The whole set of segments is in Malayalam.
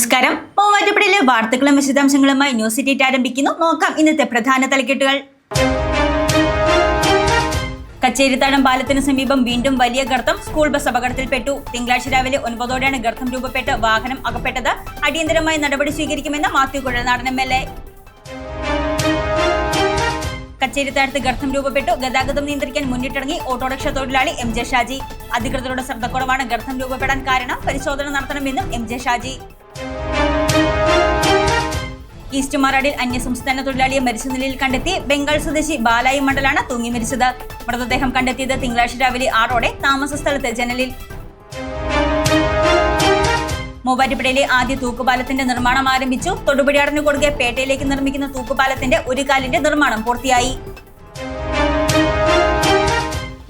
നമസ്കാരം. മൂവാറ്റുപുഴയിലെ വാർത്തകളും വിശദാംശങ്ങളുമായി ന്യൂസ് സിറ്റി ആരംഭിക്കുന്നു. നോക്കാം ഇന്നത്തെ പ്രധാന തലക്കെട്ടുകൾ. കച്ചേരിത്താഴം പാലത്തിന് സമീപം വീണ്ടും വലിയ ഗർത്തം. School bus അപകടത്തിൽപ്പെട്ടു. തിങ്കളാഴ്ച രാവിലെ 9 ഗർത്തം രൂപപ്പെട്ട് വാഹനം അകപ്പെട്ടത്. അടിയന്തരമായി നടപടി സ്വീകരിക്കുമെന്ന് മാത്യു കുഴൽനാടൻ MLA. കച്ചേരിത്താഴത്ത് ഗർത്തം രൂപപ്പെട്ടു. ഗതാഗതം നിയന്ത്രിക്കാൻ മുന്നിട്ടിറങ്ങി ഓട്ടോറിക്ഷ തൊഴിലാളി MJ ഷാജി. അധികൃതരുടെ ശ്രദ്ധക്കുറവാണ് ഗർത്തം രൂപപ്പെടാൻ കാരണം. പരിശോധന നടത്തണമെന്നും MJ ഷാജി. ഈസ്റ്റ് മാറാടിൽ അന്യസംസ്ഥാന തൊഴിലാളിയെ മരിച്ച നിലയിൽ കണ്ടെത്തി. ബംഗാൾ സ്വദേശി ബാലായി മണ്ഡലാണ് തൂങ്ങി മരിച്ചത്. മൃതദേഹം കണ്ടെത്തിയത് തിങ്കളാഴ്ച രാവിലെ 6 താമസ സ്ഥലത്ത് ജനലിൽ. മൂവാറ്റുപുഴയിലെ ആദ്യ തൂക്കുപാലത്തിന്റെ നിർമ്മാണം ആരംഭിച്ചു. തൊടുപുഴയാറിന് കൊടുകെ പേട്ടയിലേക്ക് നിർമ്മിക്കുന്ന തൂക്കുപാലത്തിന്റെ ഒരു കാലിന്റെ നിർമ്മാണം പൂർത്തിയായി.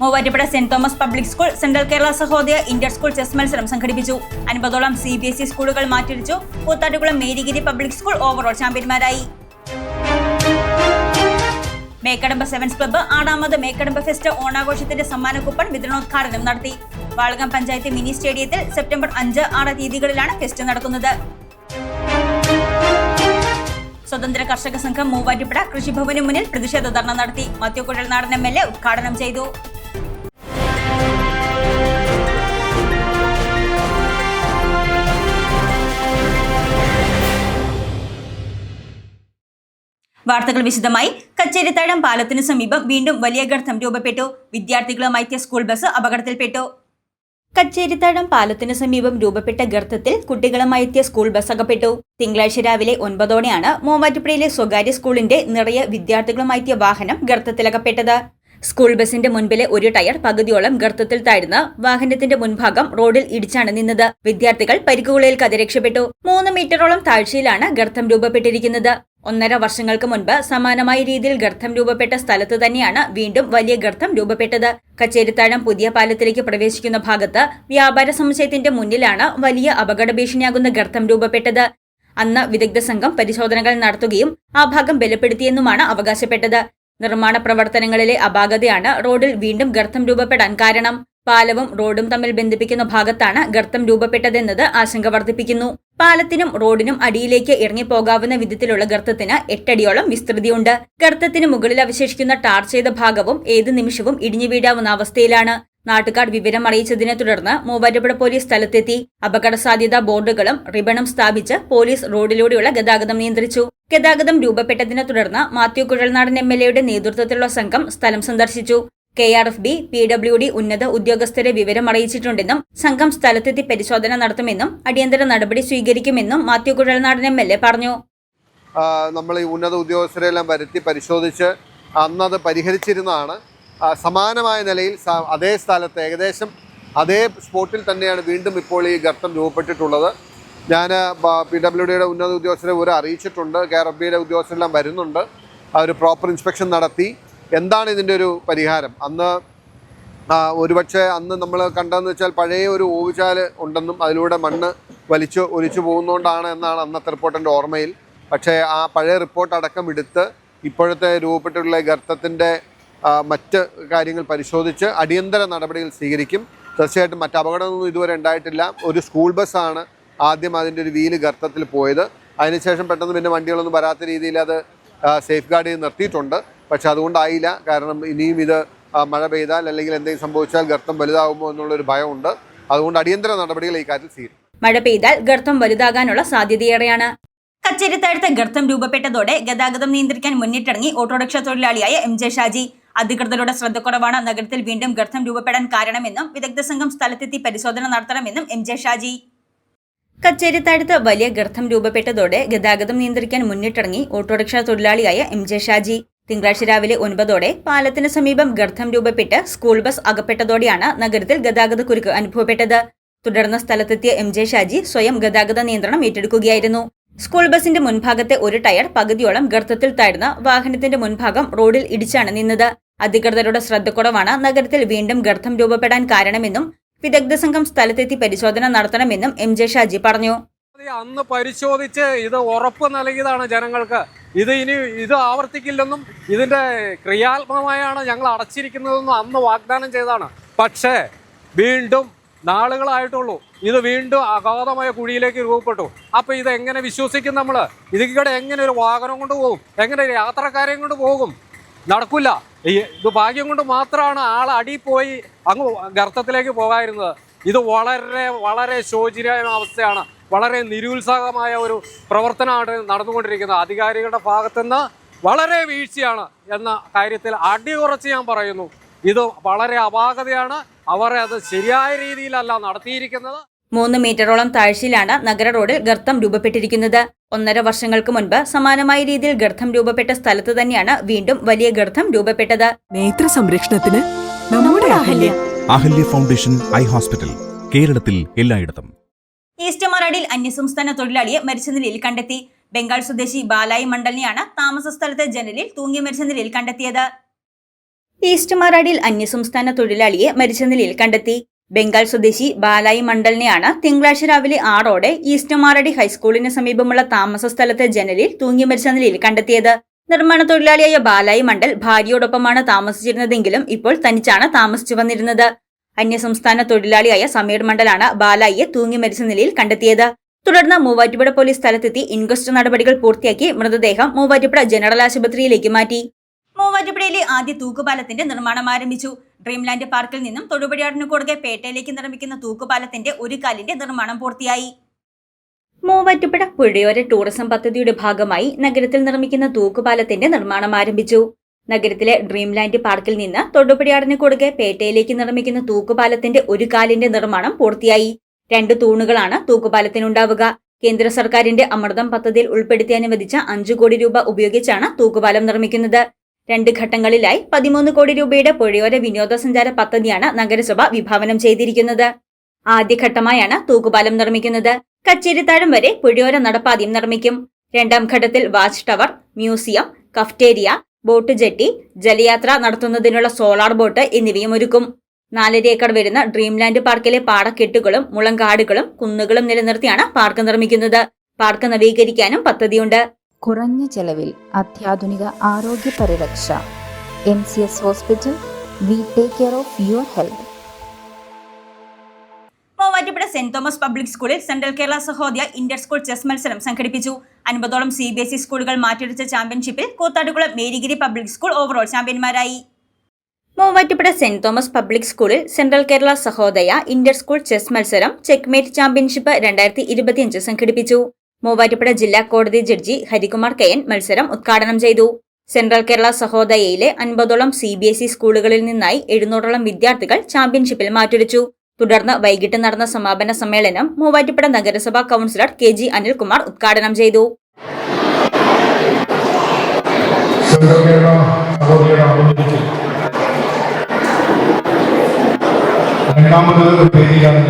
Muvattupuzha saint Thomas public school central Kerala Sahodaya inter school chess മത്സരം സംഘടിപ്പിച്ചു. 50ഓളം CBSE സ്കൂളുകൾ മാറ്റിവെച്ചു. Koothattukulam Marygiri public school overall ചാമ്പ്യന്മാരായി. മേക്കടമ്പ സെവൻസ് ക്ലബ്ബ് 6ാമത് മേക്കടമ്പ ഫെസ്റ്റ് ഓണാഘോഷത്തിന്റെ സമ്മാന കൂപ്പൺ വിതരണോദ്ഘാടനം നടത്തി. വാളകം പഞ്ചായത്ത് മിനി സ്റ്റേഡിയത്തിൽ സെപ്റ്റംബർ 5, 6 തീയതികളിലാണ് ഫെസ്റ്റ് നടക്കുന്നത്. സ്വതന്ത്ര കർഷക സംഘം മൂവാറ്റുപുഴ കൃഷിഭവന് മുന്നിൽ പ്രതിഷേധ ധർണ നടത്തി. മാത്യു കുഴൽനാടൻ MLA ഉദ്ഘാടനം ചെയ്തു. വാർത്തകൾ വിശദമായി. കച്ചേരിത്താഴം പാലത്തിന് സമീപം വീണ്ടും വലിയ ഗർത്തം രൂപപ്പെട്ടു. വിദ്യാർത്ഥികളുമായി എത്തിയ സ്കൂൾ ബസ് അപകടത്തിൽപ്പെട്ടു. കച്ചേരിത്താഴം പാലത്തിന് സമീപം രൂപപ്പെട്ട ഗർത്തത്തിൽ കുട്ടികളുമായി എത്തിയ സ്കൂൾ ബസ് അകപ്പെട്ടു. തിങ്കളാഴ്ച രാവിലെ 9 മൂവാറ്റുപുഴയിലെ സ്വകാര്യ സ്കൂളിന്റെ നിറയെ വിദ്യാർത്ഥികളുമായി എത്തിയ വാഹനം ഗർത്തത്തിലകപ്പെട്ടത്. സ്കൂൾ ബസിന്റെ മുൻപിലെ ഒരു ടയർ പകുതിയോളം ഗർത്തത്തിൽ താഴ്ന്ന് വാഹനത്തിന്റെ മുൻഭാഗം റോഡിൽ ഇടിച്ചാണ് നിന്നത്. വിദ്യാർത്ഥികൾ പരിക്കുകളേൽക്കാതെ രക്ഷപ്പെട്ടു. 3 മീറ്ററോളം താഴ്ചയിലാണ് ഗർത്തം രൂപപ്പെട്ടിരിക്കുന്നത്. 1.5 വർഷങ്ങൾക്ക് മുൻപ് സമാനമായ രീതിയിൽ ഗർത്തം രൂപപ്പെട്ട സ്ഥലത്ത് തന്നെയാണ് വീണ്ടും വലിയ ഗർത്തം രൂപപ്പെട്ടത്. കച്ചേരിത്താഴം പുതിയ പാലത്തിലേക്ക് പ്രവേശിക്കുന്ന ഭാഗത്ത് വ്യാപാര സമുച്ചയത്തിന്റെ മുന്നിലാണ് വലിയ അപകട ഭീഷണിയാകുന്ന ഗർത്തം രൂപപ്പെട്ടത്. അന്ന് വിദഗ്ധ സംഘം പരിശോധനകൾ നടത്തുകയും ആ ഭാഗം ബലപ്പെടുത്തിയെന്നുമാണ് അവകാശപ്പെട്ടത്. നിർമ്മാണ പ്രവർത്തനങ്ങളിലെ അപാകതയാണ് റോഡിൽ വീണ്ടും ഗർത്തം രൂപപ്പെടാൻ കാരണം. പാലവും റോഡും തമ്മിൽ ബന്ധിപ്പിക്കുന്ന ഭാഗത്താണ് ഗർത്തം രൂപപ്പെട്ടതെന്നത് ആശങ്ക വർദ്ധിപ്പിക്കുന്നു. പാലത്തിനും റോഡിനും അടിയിലേക്ക് ഇറങ്ങിപ്പോകാവുന്ന വിധത്തിലുള്ള ഗർത്തത്തിന് 8 അടിയോളം വിസ്തൃതിയുണ്ട്. ഗർത്തത്തിന് മുകളിൽ അവശേഷിക്കുന്ന ടാർ ചെയ്ത ഭാഗവും ഏത് നിമിഷവും ഇടിഞ്ഞു വീഴാവുന്ന അവസ്ഥയിലാണ്. നാട്ടുകാർ വിവരം അറിയിച്ചതിനെ തുടർന്ന് മൂവാറ്റുപുഴ പോലീസ് സ്ഥലത്തെത്തി. അപകട സാധ്യതാ ബോർഡുകളും റിബണും സ്ഥാപിച്ച് പോലീസ് റോഡിലൂടെയുള്ള ഗതാഗതം നിയന്ത്രിച്ചു. ഗതാഗതം രൂപപ്പെട്ടതിനെ തുടർന്ന് മാത്യു കുഴൽനാടൻ MLAയുടെ നേതൃത്വത്തിലുള്ള സംഘം സ്ഥലം സന്ദർശിച്ചു. KRFB, PWD ഉന്നത ഉദ്യോഗസ്ഥരെ വിവരം അറിയിച്ചിട്ടുണ്ടെന്നും സംഘം സ്ഥലത്തെത്തി പരിശോധന നടത്തുമെന്നും അടിയന്തര നടപടി സ്വീകരിക്കുമെന്നും മാത്യു കുഴൽനാടൻ MLA പറഞ്ഞു. നമ്മൾ ഈ ഉന്നത ഉദ്യോഗസ്ഥരെല്ലാം വരുത്തി പരിശോധിച്ച് അന്നത് പരിഹരിച്ചിരുന്നതാണ്. സമാനമായ നിലയിൽ അതേ സ്ഥലത്ത് ഏകദേശം അതേ സ്പോട്ടിൽ തന്നെയാണ് വീണ്ടും ഇപ്പോൾ ഈ ഗർത്തം രൂപപ്പെട്ടിട്ടുള്ളത്. ഞാൻ PWDയുടെ ഉന്നത ഉദ്യോഗസ്ഥരെ അറിയിച്ചിട്ടുണ്ട്. KRFBയുടെ ഉദ്യോഗസ്ഥരെല്ലാം വരുന്നുണ്ട്. അവർ പ്രോപ്പർ ഇൻസ്പെക്ഷൻ നടത്തി എന്താണ് ഇതിൻ്റെ ഒരു പരിഹാരം. ഒരുപക്ഷെ അന്ന് നമ്മൾ കണ്ടതെന്ന് വെച്ചാൽ പഴയ ഒരു ഓവുചാല് ഉണ്ടെന്നും അതിലൂടെ മണ്ണ് ഒലിച്ചു പോകുന്നതുകൊണ്ടാണ് എന്നാണ് അന്നത്തെ റിപ്പോർട്ടിൻ്റെ ഓർമ്മയിൽ. പക്ഷേ ആ പഴയ റിപ്പോർട്ട് അടക്കം എടുത്ത് ഇപ്പോഴത്തെ രൂപപ്പെട്ടിട്ടുള്ള ഗർത്തത്തിൻ്റെ മറ്റ് കാര്യങ്ങൾ പരിശോധിച്ച് അടിയന്തര നടപടികൾ സ്വീകരിക്കും. തീർച്ചയായിട്ടും മറ്റ് അപകടമൊന്നും ഇതുവരെ ഉണ്ടായിട്ടില്ല. ഒരു സ്കൂൾ ബസ്സാണ് ആദ്യം അതിൻ്റെ ഒരു വീല് ഗർത്തത്തിൽ പോയത്. അതിനുശേഷം പെട്ടെന്ന് പിന്നെ വണ്ടികളൊന്നും വരാത്ത രീതിയിൽ അത് സേഫ് ഗാർഡ് ചെയ്ത് നിർത്തിയിട്ടുണ്ട്. പക്ഷെ അതുകൊണ്ടായില്ല. കാരണം ഇനിയും ഇത് മഴ പെയ്താൽ അല്ലെങ്കിൽ എന്തെങ്കിലും സംഭവിച്ചാൽ ഗർത്തം വലുതാകുമോ എന്നുള്ളൊരു ഭയമുണ്ട്. അതുകൊണ്ട് അടിയന്തര നടപടികൾ ഈ കാര്യത്തിൽ സ്വീകരിക്കും. മഴ പെയ്താൽ ഗർത്തം വലുതാകാനുള്ള സാധ്യതയേറെയാണ്. കച്ചേരിത്താഴത്ത് ഗർത്തം രൂപപ്പെട്ടതോടെ ഗതാഗതം നിയന്ത്രിക്കാൻ മുന്നിട്ടിറങ്ങി ഓട്ടോറിക്ഷ തൊഴിലാളിയായ MJ ഷാജി. അധികൃതരുടെ ശ്രദ്ധക്കുറവാണ് നഗരത്തിൽ വീണ്ടും ഗർത്തം രൂപപ്പെടാൻ കാരണമെന്നും വിദഗ്ധ സംഘം സ്ഥലത്തെത്തി പരിശോധന നടത്തണമെന്നും MJ ഷാജി. കച്ചേരിത്താഴത്ത് വലിയ ഗർത്തം രൂപപ്പെട്ടതോടെ ഗതാഗതം നിയന്ത്രിക്കാൻ മുന്നിട്ടിറങ്ങി ഓട്ടോറിക്ഷ തൊഴിലാളിയായ MJ ഷാജി. തിങ്കളാഴ്ച രാവിലെ 9 പാലത്തിന് സമീപം ഗർത്തം രൂപപ്പെട്ട് സ്കൂൾ ബസ് അകപ്പെട്ടതോടെയാണ് നഗരത്തിൽ ഗതാഗത കുരുക്ക് അനുഭവപ്പെട്ടത്. തുടർന്ന് സ്ഥലത്തെത്തിയ MJ ഷാജി സ്വയം ഗതാഗത നിയന്ത്രണം ഏറ്റെടുക്കുകയായിരുന്നു. സ്കൂൾ ബസിന്റെ മുൻഭാഗത്തെ ഒരു ടയർ പകുതിയോളം ഗർത്തത്തിൽ താഴ്ന്ന് വാഹനത്തിന്റെ മുൻഭാഗം റോഡിൽ ഇടിച്ചാണ് നിന്നത്. അധികൃതരുടെ ശ്രദ്ധക്കുറവാണ് നഗരത്തിൽ വീണ്ടും ഗർത്തം രൂപപ്പെടാൻ കാരണമെന്നും വിദഗ്ധ സംഘം സ്ഥലത്തെത്തി പരിശോധന നടത്തണമെന്നും MJ ഷാജി പറഞ്ഞു. അന്ന് പരിശോധിച്ച് ഇത് ഉറപ്പ് നൽകിയതാണ് ജനങ്ങൾക്ക്. ഇത് ആവർത്തിക്കില്ലെന്നും ഇതിന്റെ ക്രിയാത്മകമായാണ് ഞങ്ങൾ അടച്ചിരിക്കുന്നതെന്നും അന്ന് വാഗ്ദാനം ചെയ്തതാണ്. പക്ഷേ വീണ്ടും നാളുകളായിട്ടുള്ളൂ. ഇത് വീണ്ടും അഗാധമായ കുഴിയിലേക്ക് രൂപപ്പെട്ടു. അപ്പോൾ ഇത് എങ്ങനെ വിശ്വസിക്കും നമ്മൾ? ഇതിലൂടെ എങ്ങനെ ഒരു വാഹനം കൊണ്ട് പോകും? എങ്ങനെ ഒരു യാത്രക്കാരെയും കൊണ്ട് പോകും? നടക്കില്ല. ഇത് ഭാഗ്യം കൊണ്ട് മാത്രമാണ് ആൾ അടിയിൽ പോയി അങ്ങ് ഗർത്തത്തിലേക്ക് പോകാതിരുന്നത്. ഇത് വളരെ വളരെ ശോചനീയമായ അവസ്ഥയാണ്. വളരെ നിരുത്സാഹമായ ഒരു പ്രവർത്തനമാണ് നടന്നുകൊണ്ടിരിക്കുന്നത്. അധികാരികളുടെ ഭാഗത്തുനിന്ന് വളരെ വീഴ്ചയാണ് എന്ന കാര്യത്തിൽ അടിയുറച്ച് ഞാൻ പറയുന്നു. ഇത് വളരെ അപാകതയാണ്. അവർ അത് ശരിയായ രീതിയിലല്ല നടത്തിയിരിക്കുന്നത്. 3 മീറ്ററോളം താഴ്ചയിലാണ് നഗര റോഡിൽ ഗർത്തം രൂപപ്പെട്ടിരിക്കുന്നത്. 1.5 വർഷങ്ങൾക്ക് മുൻപ് സമാനമായ രീതിയിൽ ഗർത്തം രൂപപ്പെട്ട സ്ഥലത്ത് തന്നെയാണ് വീണ്ടും വലിയ ഗർത്തം രൂപപ്പെട്ടത്. നേത്ര സംരക്ഷണത്തിന് നമ്മുടെ അഹല്യ ഫൗണ്ടേഷൻ ഐ ഹോസ്പിറ്റൽ, കേരളത്തിൽ എല്ലായിടത്തും. ഈസ്റ്റ്മാറാടിയിൽ അന്യസംസ്ഥാന തൊഴിലാളിയെ മരിച്ച നിലയിൽ കണ്ടെത്തി. ബംഗാൾ സ്വദേശി ബാലായി മണ്ഡലിനെയാണ് താമസ സ്ഥലത്തെ ജനലിൽ തൂങ്ങി മരിച്ച നിലയിൽ കണ്ടെത്തിയത്. ഈസ്റ്റ്മാറാടിയിൽ അന്യസംസ്ഥാന തൊഴിലാളിയെ മരിച്ച നിലയിൽ കണ്ടെത്തി. ബംഗാൾ സ്വദേശി ബാലായി മണ്ഡലിനെയാണ് തിങ്കളാഴ്ച രാവിലെ 6 ഈസ്റ്റ്മാറാടി ഹൈസ്കൂളിന് സമീപമുള്ള താമസ സ്ഥലത്തെ ജനലിൽ തൂങ്ങി മരിച്ച നിലയിൽ കണ്ടെത്തിയത്. നിർമ്മാണ തൊഴിലാളിയായ ബാലായി മണ്ഡൽ ഭാര്യയോടൊപ്പമാണ് താമസിച്ചിരുന്നതെങ്കിലും ഇപ്പോൾ തനിച്ചാണ് താമസിച്ചു വന്നിരുന്നത്. അന്യസംസ്ഥാന തൊഴിലാളിയായ സമീർ മണ്ഡലാണ് ബാലായിയെ തൂങ്ങി മരിച്ച നിലയിൽ കണ്ടെത്തിയത്. തുടർന്ന് മൂവാറ്റുപുഴ പോലീസ് സ്ഥലത്തെത്തി ഇൻക്വസ്റ്റ് നടപടികൾ പൂർത്തിയാക്കി മൃതദേഹം മൂവാറ്റുപുഴ ജനറൽ ആശുപത്രിയിലേക്ക് മാറ്റി. മൂവാറ്റുപുഴയിലെ ആദ്യ തൂക്കുപാലത്തിന്റെ നിർമ്മാണം ആരംഭിച്ചു. ഡ്രീംലാൻഡ് പാർക്കിൽ നിന്നും തൊടുപുഴയാറിന് കുറുകെ പേട്ടയിലേക്ക് നിർമ്മിക്കുന്ന തൂക്കുപാലത്തിന്റെ ഒരു കാലിന്റെ നിർമ്മാണം പൂർത്തിയായി. മൂവാറ്റുപുഴ പുഴയോര ടൂറിസം പദ്ധതിയുടെ ഭാഗമായി നഗരത്തിൽ നിർമ്മിക്കുന്ന തൂക്കുപാലത്തിന്റെ നിർമ്മാണം ആരംഭിച്ചു. നഗരത്തിലെ ഡ്രീംലാൻഡ് പാർക്കിൽ നിന്ന് തൊടുപുഴയാറിന് കുറുകെ പേട്ടയിലേക്ക് നിർമ്മിക്കുന്ന തൂക്കുപാലത്തിന്റെ ഒരു കാലിന്റെ നിർമ്മാണം പൂർത്തിയായി. 2 തൂണുകളാണ് തൂക്കുപാലത്തിനുണ്ടാവുക. കേന്ദ്ര സർക്കാരിന്റെ അമൃതം പദ്ധതിയിൽ ഉൾപ്പെടുത്തി അനുവദിച്ച 5 കോടി രൂപ ഉപയോഗിച്ചാണ് തൂക്കുപാലം നിർമ്മിക്കുന്നത്. 2 ഘട്ടങ്ങളിലായി 13 കോടി രൂപയുടെ പുഴയോര വിനോദസഞ്ചാര പദ്ധതിയാണ് നഗരസഭ വിഭാവനം ചെയ്തിരിക്കുന്നത്. ആദ്യഘട്ടമായാണ് തൂക്കുപാലം നിർമ്മിക്കുന്നത്. കച്ചേരിത്താഴം വരെ പുഴയോര നടപ്പാതയും നിർമ്മിക്കും. 2ാം ഘട്ടത്തിൽ watch tower, museum, cafeteria, boat jetty, ജലയാത്ര നടത്തുന്നതിനുള്ള സോളാർ ബോട്ട് എന്നിവയും ഒരുക്കും. 4.5 ഏക്കർ വരുന്ന ഡ്രീംലാൻഡ് പാർക്കിലെ പാടക്കെട്ടുകളും മുളങ്കാടുകളും കുന്നുകളും നിലനിർത്തിയാണ് പാർക്ക് നിർമ്മിക്കുന്നത്. പാർക്ക് നവീകരിക്കാനും പദ്ധതിയുണ്ട്. കുറഞ്ഞ ചെലവിൽ അത്യാധുനിക ആരോഗ്യ പരിരക്ഷ. MCS hospital. We take care of your health. Muvattupuzha saint Thomas public സ്കൂളിൽ central Kerala Sahodaya inter school chess മത്സരം സംഘടിപ്പിച്ചു. 50ഓളം CBSE സ്കൂളുകൾ മാറ്റിവെച്ച ചാമ്പ്യൻഷിപ്പിൽ Koothattukulam Marygiri public school overall ചാമ്പ്യന്മാരായി. മൂവാറ്റുപുഴ സെന്റ് തോമസ് പബ്ലിക് സ്കൂളിൽ central Kerala Sahodaya inter school chess മത്സരം ചെക്ക്മേറ്റ് ചാമ്പ്യൻഷിപ്പ് 2025 സംഘടിപ്പിച്ചു. മൂവാറ്റുപുഴ ജില്ലാ കോടതി ജഡ്ജി ഹരികുമാർ KN മത്സരം ഉദ്ഘാടനം ചെയ്തു. സെൻട്രൽ കേരള സഹോദയയിലെ 50ഓളം CBSE സ്കൂളുകളിൽ നിന്നായി 700ഓളം വിദ്യാർത്ഥികൾ ചാമ്പ്യൻഷിപ്പിൽ മാറ്റുരച്ചു. തുടർന്ന് വൈകിട്ട് നടന്ന സമാപന സമ്മേളനം മൂവാറ്റുപുഴ നഗരസഭാ കൌൺസിലർ KG അനിൽകുമാർ ഉദ്ഘാടനം ചെയ്തു. രണ്ടാമത് വേദിയാണ്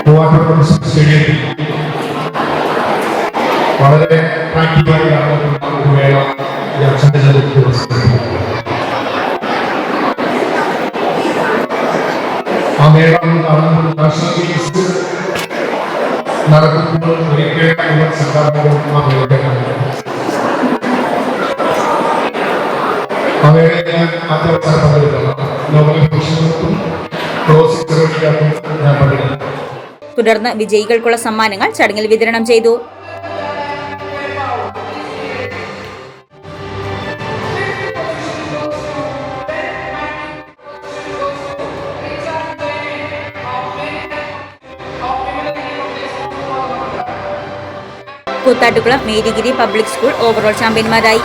മൂവാറ്റുപുഴ സ്റ്റേഡിയത്തിൽ വളരെ പ്രാക്ടിക്കലായിട്ടാണ് ഒരു വേള ആ മേള നാഷണൽ ഗെയിംസ് നടക്കുമ്പോൾ ഒരിക്കലും സർക്കാർ ആ മേളയ്ക്ക് അവരെ ഞാൻ അത്യാവശ്യം പങ്കെടുക്കണം. നോബൽ പ്രൊഫഷണൽക്കും ക്ലോസിംഗ് സെറമണിക്കും ഞാൻ പങ്കെടുക്കും. തുടർന്ന് വിജയികൾക്കുള്ള സമ്മാനങ്ങൾ ചടങ്ങിൽ വിതരണം ചെയ്തു. Koothattukulam Marygiri public school overall ചാമ്പ്യന്മാരായി.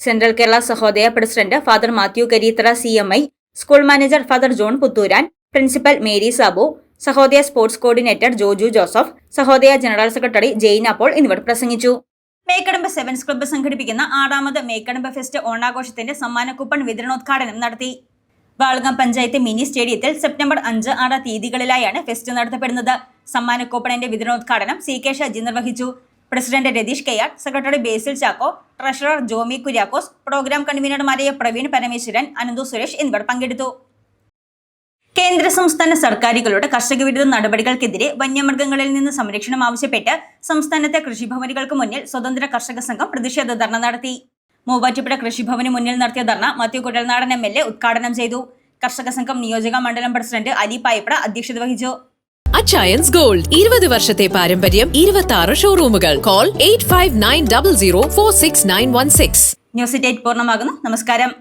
Central Kerala Sahodaya president father Mathew Kareethara CMI, school manager father John Puthuran, principal Mary Sabu, Sahodaya sports coordinator Joju Joseph, Sahodaya general secretary Jain അപ്പോൾ എന്നിവർ പ്രസംഗിച്ചു. മേക്കടമ്പ് സെവൻസ് ക്ലബ്ബ് സംഘടിപ്പിക്കുന്ന 6ാമത് മേക്കടമ്പ് ഫെസ്റ്റ് ഓണാഘോഷത്തിന്റെ സമ്മാന കൂപ്പൺ വിതരണോദ്ഘാടനം നടത്തി. വാളകം പഞ്ചായത്ത് മിനി സ്റ്റേഡിയത്തിൽ സെപ്റ്റംബർ 5, 6 തീയതികളിലായാണ് ഫെസ്റ്റ് നടത്തപ്പെടുന്നത്. സമ്മാന കൂപ്പണിന്റെ വിതരണോദ്ഘാടനം CK ഷജി നിർവഹിച്ചു. പ്രസിഡന്റ് രതീഷ് KR, സെക്രട്ടറി ബേസിൽ ചാക്കോ, ട്രഷറർ ജോമി കുര്യാക്കോസ്, പ്രോഗ്രാം കൺവീനർമാരായ പ്രവീൺ പരമേശ്വരൻ, അനന്തു സുരേഷ് എന്നിവർ പങ്കെടുത്തു. കേന്ദ്ര സംസ്ഥാന സർക്കാരുകളുടെ കർഷക വിരുദ്ധ നടപടികൾക്കെതിരെ വന്യമൃഗങ്ങളിൽ നിന്ന് സംരക്ഷണം ആവശ്യപ്പെട്ട് സംസ്ഥാനത്തെ കൃഷിഭവനുകൾക്ക് മുന്നിൽ സ്വതന്ത്ര കർഷക സംഘം പ്രതിഷേധ ധർണ നടത്തി. മൂവാറ്റുപുഴ കൃഷിഭവന് മുന്നിൽ നടത്തിയ ധർണ മാത്യു കുഴൽനാടൻ MLA ഉദ്ഘാടനം ചെയ്തു. കർഷക സംഘം നിയോജക മണ്ഡലം പ്രസിഡന്റ് അലി പായപ്ര അധ്യക്ഷത വഹിച്ചു. അച്ചയൻസ് ഗോൾഡ് 20 വർഷത്തെ പാരമ്പര്യം, 26 ഷോറൂമുകൾ. കോൾ 8590046916. ന്യൂസ് 8 പൂർണ്ണമാകുന്നു. നമസ്കാരം.